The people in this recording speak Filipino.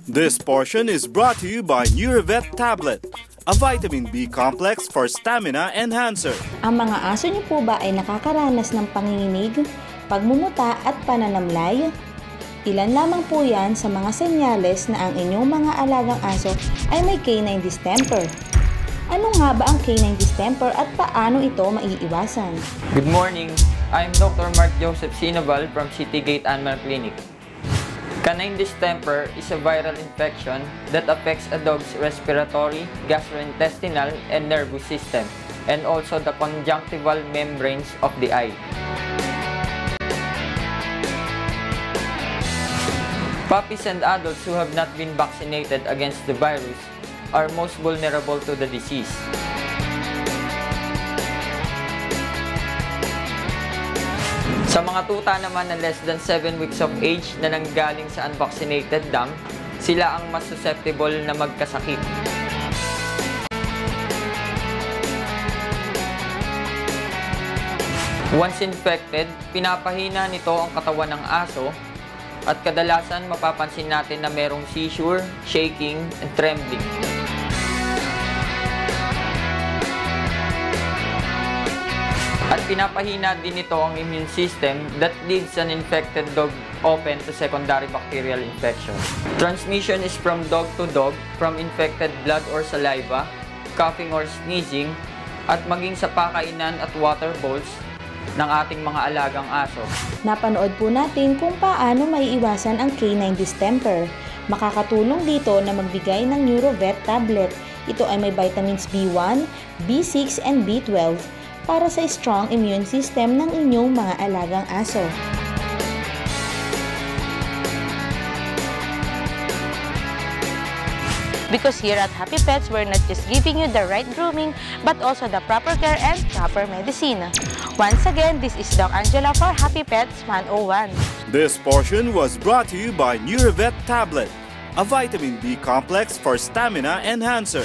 This portion is brought to you by Neuravet Tablet, a vitamin B complex for stamina enhancer. Ang mga aso niyo po ba ay nakakaranas ng panginginig, pagmumuta at pananamlay? Ilan lamang po yan sa mga senyales na ang inyong mga alagang aso ay may canine distemper. Ano nga ba ang canine distemper at paano ito maiiwasan? Good morning, I'm Dr. Mark Joseph Sinoval from Citygate Animal Clinic. Canine distemper is a viral infection that affects a dog's respiratory, gastrointestinal, and nervous system, and also the conjunctival membranes of the eye. Puppies and adults who have not been vaccinated against the virus are most vulnerable to the disease. Sa mga tuta naman na less than 7 weeks of age na nanggaling sa unvaccinated dam, sila ang mas susceptible na magkasakit. Once infected, pinapahina nito ang katawan ng aso at kadalasan mapapansin natin na merong seizure, shaking, and trembling. At pinapahina din ito ang immune system that leaves an infected dog open to secondary bacterial infection. Transmission is from dog to dog, from infected blood or saliva, coughing or sneezing, at maging sa pakainan at water bowls ng ating mga alagang aso. Napanood po natin kung paano maiiwasan ang canine distemper. Makakatulong dito na magbigay ng Neuravet Tablet. Ito ay may vitamins B1, B6, and B12 para sa strong immune system ng inyong mga alagang aso. Because here at Happy Pets, we're not just giving you the right grooming, but also the proper care and proper medicine. Once again, this is Doc Angela for Happy Pets 101. This portion was brought to you by Neuravet Tablet, a vitamin B complex for stamina enhancer.